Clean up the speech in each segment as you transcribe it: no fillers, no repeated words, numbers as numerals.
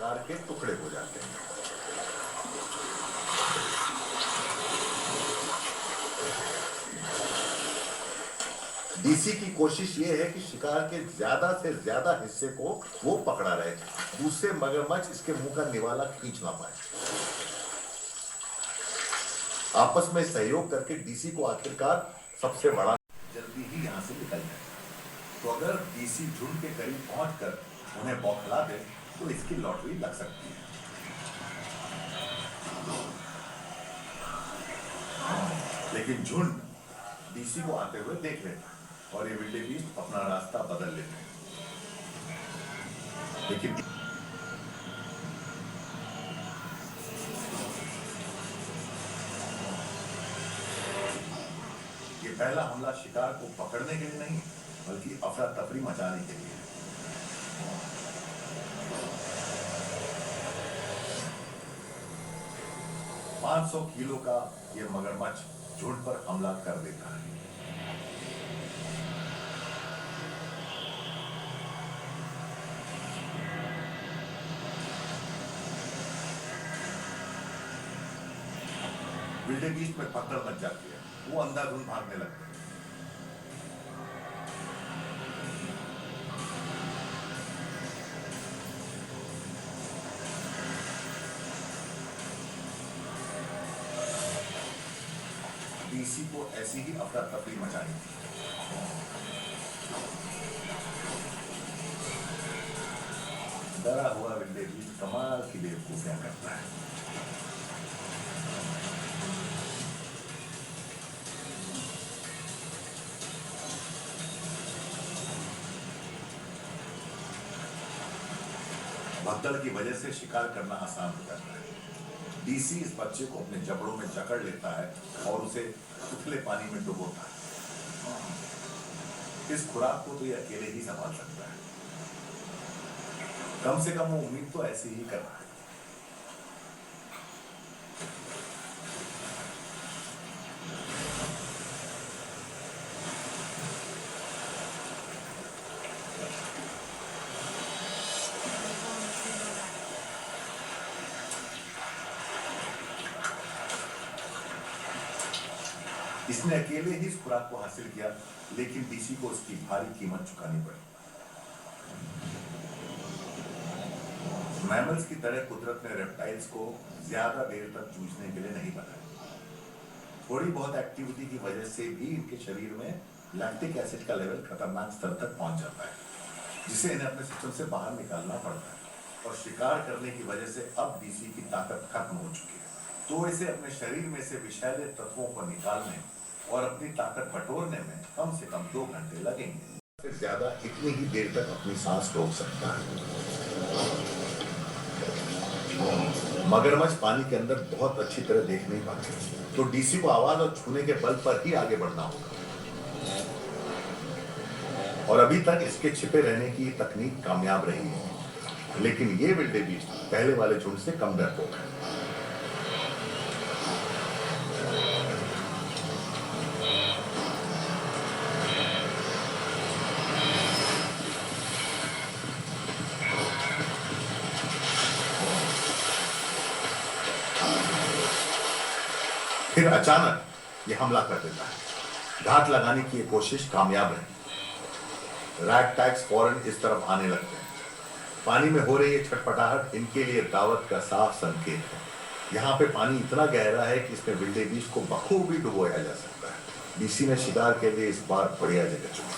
शिकार के टुकड़े हो जाते हैं। डीसी की कोशिश ये है कि शिकार के ज्यादा से ज्यादा हिस्से को वो पकड़ा रहे, दूसरे मगरमच्छ इसके मुंह का निवाला खींच ना पाए। आपस में सहयोग करके डीसी को आखिरकार सबसे बड़ा जल्दी ही यहां से निकल जाए। तो अगर डीसी झुंड के करीब पहुंचकर उन्हें बौखला दे तो इसकी लॉटरी लग सकती है। लेकिन झुंड डीसी को आते हुए देख लेता है और ये विल्डेबीस्ट अपना रास्ता बदल लेते हैं। लेकिन ये पहला हमला शिकार को पकड़ने के लिए नहीं बल्कि अफरा तफरी मचाने के लिए। $500 किलो का ये मगरमच्छ झुंड पर हमला कर देता है। विल्डेबीस्ट में पकड़ मच जाती है, वो अंधाधुंध भागने लगते हैं। डीसी को ऐसी ही अफरा तफरी मचानी थी। डरा हुआ विल्डेबीस्ट कमाल की बेवकूफियां करता है। भगदड़ की वजह से शिकार करना आसान हो जाता है। डीसी इस बच्चे को अपने जबड़ों में जकड़ लेता है और उसे उथले पानी में डुबोता है। इस खुराक को तो ये अकेले ही संभाल सकता है। कम से कम वो उम्मीद तो ऐसी ही कर रहा है। इसने अकेले ही इस खुराक को हासिल किया, लेकिन डीसी को इसकी भारी कीमत चुकानी पड़ी। मैमल्स की तरह कुदरत ने रेप्टाइल्स को ज्यादा देर तक जूझने के लिए नहीं बनाया। थोड़ी बहुत एक्टिविटी की वजह से भी इनके शरीर में लैक्टिक एसिड का लेवल खतरनाक स्तर तक पहुंच जाता है, जिसे इन्हें अपने सिस्टम से बाहर निकालना पड़ता है। और शिकार करने की वजह से अब डीसी की ताकत खत्म हो चुकी है, तो इसे अपने शरीर में से विषैले तत्वों को निकालने और अपनी ताकत बटोरने में कम से कम 2 घंटे लगेंगे। से ज्यादा इतनी ही देर तक अपनी सांस रोक सकता है। मगरमच्छ पानी के अंदर बहुत अच्छी तरह देख नहीं पाते, तो डीसी को आवाज और छूने के बल पर ही आगे बढ़ना होगा। और अभी तक इसके छिपे रहने की तकनीक कामयाब रही है, लेकिन ये विल्डेबीस्ट पहले वाले झुंड से कम डरपोक है। फिर अचानक ये हमला कर देता है। घात लगाने की ये कोशिश कामयाब रही। रैगटैग्स फौरन इस तरफ आने लगते हैं। पानी में हो रही ये छटपटाहट इनके लिए दावत का साफ संकेत है। यहाँ पे पानी इतना गहरा है कि इसमें विल्डेबीस्ट को बखूबी डुबोया जा सकता है। डीसी ने शिकार के लिए इस बार बढ़िया जगह चुनी।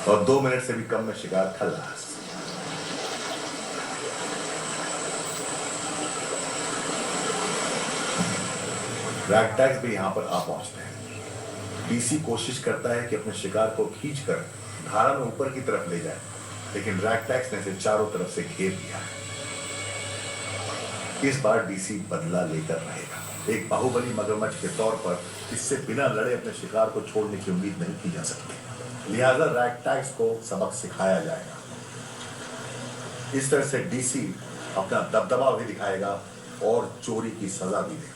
और 2 मिनट से भी कम में शिकार खल्लास। रैगटैग्स भी यहां पर आ पहुंचते हैं। डीसी कोशिश करता है कि अपने शिकार को खींचकर धारा में ऊपर की तरफ ले जाए, लेकिन रैगटैग्स ने इसे चारों तरफ से घेर लिया है। इस बार डीसी बदला लेकर रहेगा। एक बाहुबली मगरमच्छ के तौर पर इससे बिना लड़े अपने शिकार को छोड़ने की उम्मीद नहीं की जा सकती। लिहाजा रैगटैग्स को सबक सिखाया जाएगा। इस तरह से डीसी अपना दबदबा भी दिखाएगा और चोरी की सजा भी देगा।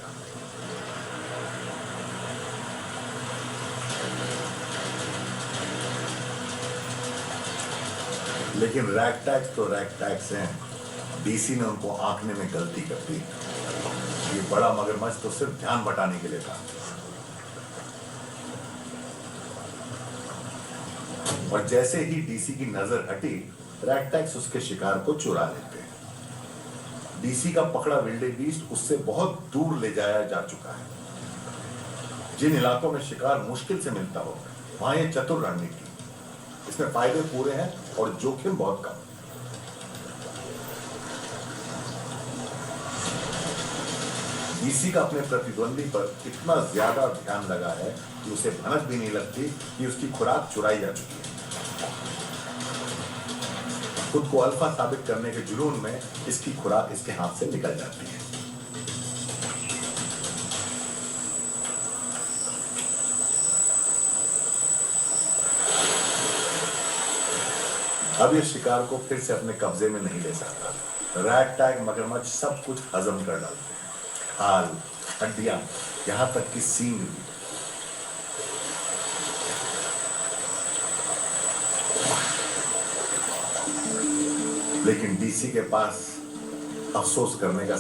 लेकिन रैग टैक्स तो रैग टैक्स हैं। डीसी ने उनको आंकने में गलती कर दी। ये बड़ा मगरमच्छ तो सिर्फ ध्यान बटाने के लिए था, और जैसे ही डीसी की नजर हटी, रैग टैक्स उसके शिकार को चुरा लेते हैं। डीसी का पकड़ा विल्डे बीस्ट उससे बहुत दूर ले जाया जा चुका है। जिन इलाकों में शिकार मुश्किल से मिलता हो, वहां ये चतुर रणनीति। इसमें फायदे पूरे हैं और जोखिम बहुत कम। डीसी का अपने प्रतिद्वंदी पर इतना ज्यादा ध्यान लगा है कि उसे भनक भी नहीं लगती कि उसकी खुराक चुराई जा चुकी है। खुद को अल्फा साबित करने के जुनून में इसकी खुराक इसके हाथ से निकल जाती है। अब ये शिकार को फिर से अपने कब्जे में नहीं ले सकता। रैग टैग मगरमच्छ सब कुछ हजम कर डालते हैं, खाल, हड्डियां, यहां तक कि सींग भी। लेकिन डीसी के पास अफसोस करने का